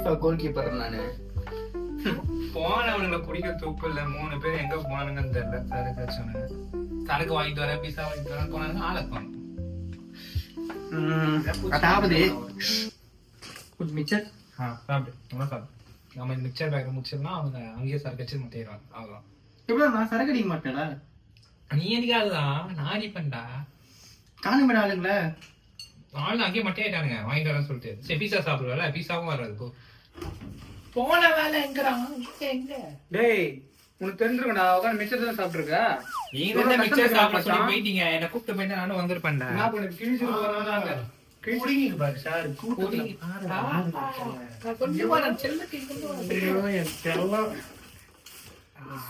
FIFA goal keeper நானு. போனவனுங்களை குடிக்க துப்பு இல்ல. 3 பேர் எங்க போனானுங்கன்னு தெரியல. சரக்கு வாங்கிட்டு வர, பீஸா வாங்கிட்டு வர போனாங்க. ஆளை காணோம். அதாவது மிச்சர் நம்ம மிக்சர் பேக் முடிச்சிருந்தா அவங்க அங்கேயே சரக்கு வச்சு முட்டையிடுவாங்க. அவ்வளவுதான். இவ்வளவு நான் சரக்கு அடிக்க மாட்டேன்டா. நீ எதுக்காகதான் நான் அடிப்பேன்டா. காணுமே ஆளுங்களே ஆளு அங்கேயே மட்டையாயிட்டானுங்க வாங்கிட்டு வரேன்னு சொல்லிட்டு. சரி பீஸா சாப்பிடுவால, பீஸாவும் வராது. போன வேலை எங்கறான் எங்க? டேய் உனக்கு தெரிஞ்சிருக்கடா, உட்கார்ந்து மிச்சர் தான் சாப்பிட்டுருக்க. நீங்க வந்து மிக்சர் சாப்பிட சொல்லி போயிட்டீங்க. என்ன கூப்பிட்டு போயிட்டு நானும் வந்திருப்பேன்டா. என்ன பண்ணு கிழிச்சிட்டு போறாங்க. குடிங்க பாரு சார் கூட்டி கொஞ்சமா நான் செல்லக்கு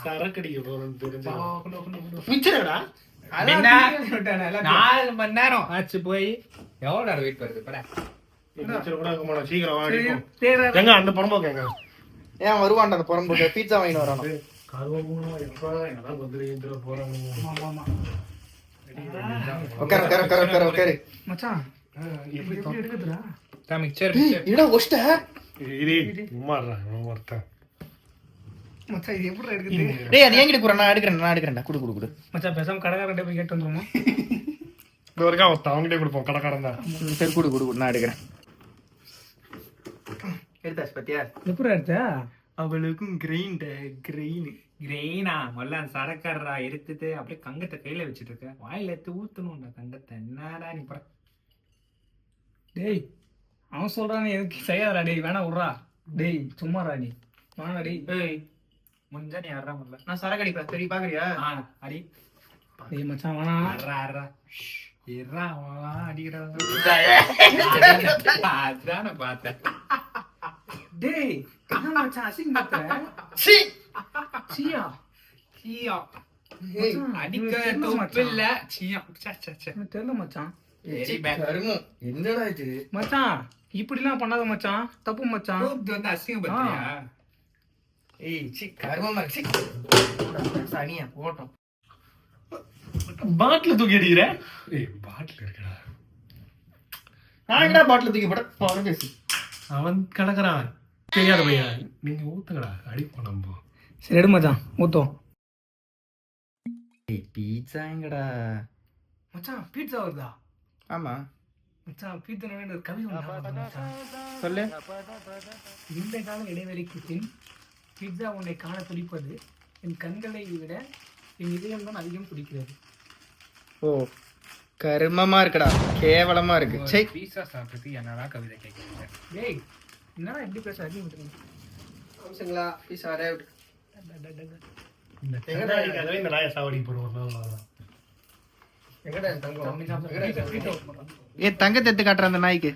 சரக்கடிக்க போறோம் தெரிஞ்சா மிச்சரடா 4 மணி நேரம் ஆச்சு போய். எவ்வளவு நேரம் வெயிட் பண்ணுது பட? மிச்சர் கூட இருக்க மாட்டோம். சீக்கிரம் வாங்கிப்போம். எங்க அந்த புறம்போக்கு எங்க? ஏன் வருவான்டா அந்த புறம்போக்கு பீட்சா வாங்கிட்டு வரானோ. கருவமும் எப்ப எல்லாம் வந்துருக்கிற போறாங்க. உட்காரு மச்சான் எப்படி எடுக்குதுடா? மிக்சர் என்னடா ஒஷ்ட இரி உமாறா ஒருத்தன். மச்சான் இது எப்படி எடுக்குது? டேய் அது என்கிட்ட குற, நான் எடுக்கிறேன்டா. குடு மச்சான் பேசாம கடைக்காரன்ட்ட போய் கேட்டு வந்துருமா? இது வரைக்கும் அவங்ககிட்ட கொடுப்போம். கடைக்காரன் தான். சரி குடு நான் எடுக்கிறேன். எடுத்தாச்சு பத்தியா? எப்படி எடுத்த? அவளுக்கும் கிரெயினா மொல்ல சரக்காரா எடுத்துட்டு அப்படியே கங்கத்தை கையில வச்சுட்டு இருக்க. வாயில எடுத்து ஊத்தணும்டா கங்கத்தை. என்னடா நீ பட? டேய் அவன் சொல்றானே எதுக்கு செய்யாதடா. டேய் வேணா விட்றா. டேய் சும்மாடா நீ வாடா. டேய் முடிஞ்சா நீ அறா முடியல. நான் சரக்கு அடிப்பேன். சரி பாக்குறியா? அடி. டேய் மச்சான் வேணா. அறா அடிக்கிறான். அதான பார்த்தேன். டேய் என்ன மச்சான் அசிங்கத்த? சீயா அடிக்க தப்பில்ல. தெரியல மச்சான். என்னடா இது மச்சான் இப்படிலாம் பண்ணாத மச்சான். தப்பு மச்சான். வந்து அசிங்கப்பட்டியா? கருமமா சனியா போட்டோம். பாட்டில் தூக்கி அடிக்கிற? பாட்டில் இருக்கடா. நான் என்ன பாட்டில் தூக்கி போட பேசு. அவன் கிடக்குறான் தெரியாத பையன். நீங்க ஊத்துங்கடா அடிப்போம் நம்ம. சரி எடு மச்சான் ஊத்தோம். பீட்சா எங்கடா? மச்சான் பீட்சா வருதா? ஆமா மச்சான் பீட்சா கவிதை சொல்லு. இந்த கால இடைவெளிக்கு பின் பீட்சா உன்னை காண துடிப்பது என் கண்களை விட என் இதயம் தான் அதிகம் துடிக்கிறது. ஓ கருமமா இருக்குடா, கேவலமா இருக்கு. சரி பீஸா சாப்பிட்டு என்னடா கவிதை கேட்குறீங்க? டேய் என்னடா எப்படி பேச அதிகம் விட்டுருங்க. அம்சங்களா பீஸா அரைவ்ட். இந்த நாயை சாவடி போடுவோம். எங்கடா தங்கம்? ஏ தங்கத்தை எடுத்து காட்டுற அந்த நாய்க்கு.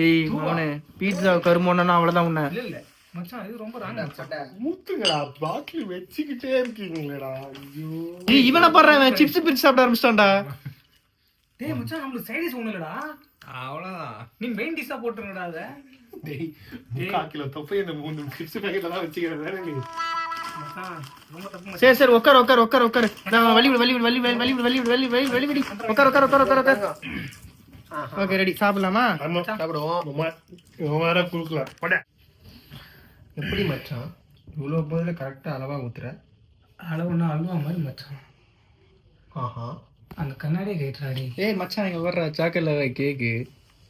ஏய் மோனே பீட்சா கருமோன்னா அவ்வளவுதான் உன்ன. இல்ல மச்சான் இது ரொம்ப ராங்கா. ஊத்துங்கடா பாட்டில் வச்சுக்கிட்டே இருக்கீங்களேடா. ஐயோ ஏய் இவனை பாரு சிப்ஸ் பிரிச்சு சாப்பிட ஆரம்பிச்சிட்டான்டா. டேய் மச்சான் நம்மளுக்கு சைட் டிஷ் ஒண்ணு இல்லடா. அவ்வளவுதான். நீ மெயின் டிஷ்ஷா போட்டுருங்கடா அத. டேய் 3 கிலோ தொப்பை இந்த 3 சிப்ஸ் பாக்கெட்ல தான் வச்சுக்கிறேன் வேற நீ. மச்சான் ரொம்ப தப்பு மச்சான். சரி சரி உட்கார். நான் வலி உட்கார். ஓகே ரெடி சாப்பிடலாமா? சாப்பிடுவோம். இவன் வேற குடுக்கலாம் போட. எப்படி மச்சான் இவ்வளவு போதில் கரெக்டா அளவா ஊத்துற? அளவுன்னா அல்வா மாதிரி மச்சான். ஆஹா அந்த கண்ணாடியே கேட்டுறாடி. ஏய் மச்சான் இங்க வர்ற சாக்லேட் கேக்கு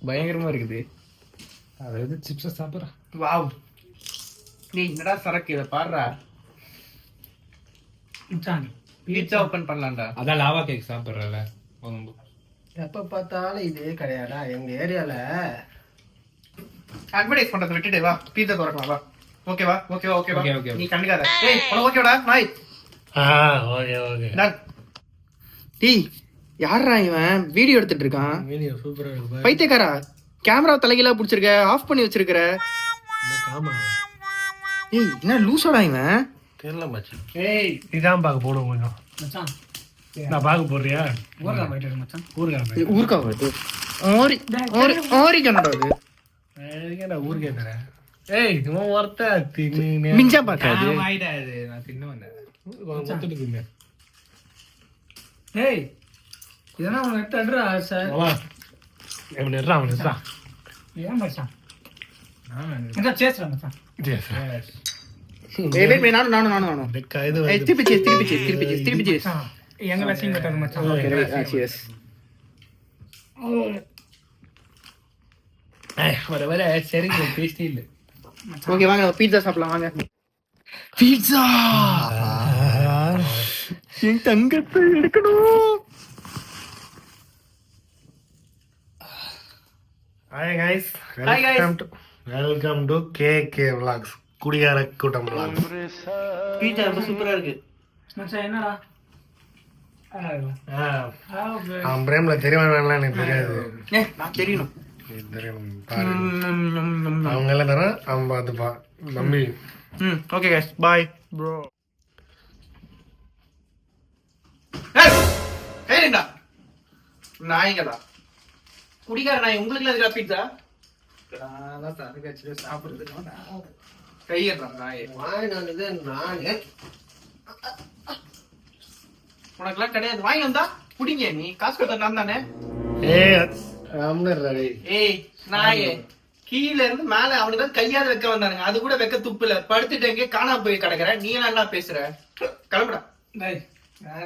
பயங்கரமா இருக்குது. அதாவது சிப்ஸை சாப்பிட்றேன். வாவ் நீ என்னடா சரக்கு இதை பாடுறா. மச்சான் பீட்சா ஓபன் பண்ணலாம்டா. அதான் லாவா கேக் சாப்பிட்றல. எப்ப பார்த்தாலும் இதே கிடையாடா எங்க ஏரியால. அட்வர்டைஸ் பண்றத விட்டுட்டு வா பீட்சா திறக்கலாம் வா. ஓகேவா? Okay. நீ கண்டுக்காத. ஏய் உனக்கு ஓகேடா நாய்? Okay done. டேய் யாரா இவன் வீடியோ எடுத்துட்டு இருக்கான்? வீடியோ சூப்பரா இருக்கு. பைத்தியக்காரா கேமரா தலைகீழா பிடிச்சிருக்க, ஆஃப் பண்ணி வச்சிருக்கிற. காமா ஏய் என்ன லூசோடா இவன்? தெரியல மச்சான். ஏய் இதான் பாக்க போடுவோம் கொஞ்சம். மச்சான் நான் பாக்க போறியா? ஊர்கா போயிட்டு மச்சான். ஊர்க்கா வருது. ஓரி கன்னடா அது. ஏய்டா ஊர்க்கே தரேன். ஏய் இவன் ஒருத்த தின்னு மிஞ்சா பாக்காது. ஆயிடாது. நான் தின்னு வந்தேன். மொத்தத்துக்கு தின்னு. ஏய் இதெல்லாம் உனக்கு எடுத்து அடுறா சார். வா ஏன் மச்சான் மச்சான் சேஸ்ரா மச்சான் நானும் திருப்பி cheers. எங்க லட்சியம் கட்டாது மச்சான் cheers. வர சரி டேஸ்டி இல்ல. ஓகே வாங்க பீட்சா சாப்பிடலாம் வாங்க. பீட்சா என் தங்கத்தை எடுக்கணும். Hi guys, welcome to KK vlogs, குடியார கூட்டம் vlogs. பீட்சா ரொம்ப சூப்பரா இருக்கு மச்சான். என்னடா அவன் பிரேம்ல தெரியாம எனக்கு தெரியாது. நான் தெரியணும். தெரியும் அவங்க எல்லாம் தரேன், அவன் பார்த்துப்பா தம்பி. Okay guys, bye bro. ஏய்டா நாய்ங்களா குடிகார நாய் உங்களுக்கு எதுக்கு பீட்சா? நான் சாருக்கு வச்சு சாப்பிடுறதுக்கு கையறான் நாய். வாங்கினது நானே, உனக்குலாம் கிடையாது. வாங்கி வந்தா குடிங்க, நீ காசு கொடுத்த நான் தானே. ஏய் நாயே, கீழ இருந்து மேல அவனுக்கு கையால வைக்க வந்தானுங்க, அது கூட வைக்க துப்புல படுத்துட்டு எங்க காணாம போய் கிடக்குற. நீ என்ன பேசுற? கிளம்புடா. வேற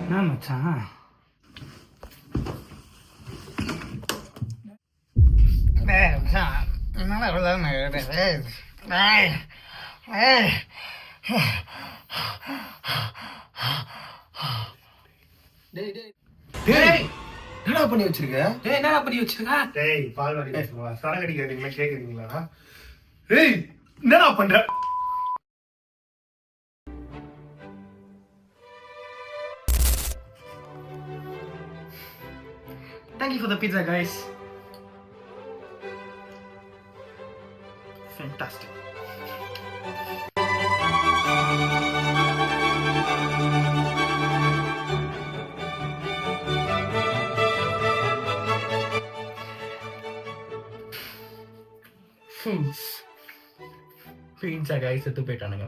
என்ன மச்சான்? என்னடா பண்ணி வச்சிருக்க? என்னடா பண்ணி வச்சிருக்க? டேய் பால் வாடி பேசுவா, சரக்கு அடிக்கிறீங்களா கேக்குறீங்களா? ஏய் என்னடா பண்ற? Thank you for the pizza guys. Fantastic. Pizza காய் செத்து போயிட்டானுங்க,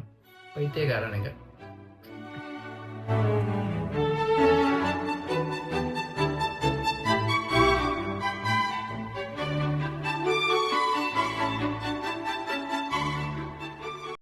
பைத்தியக்காரனுங்க.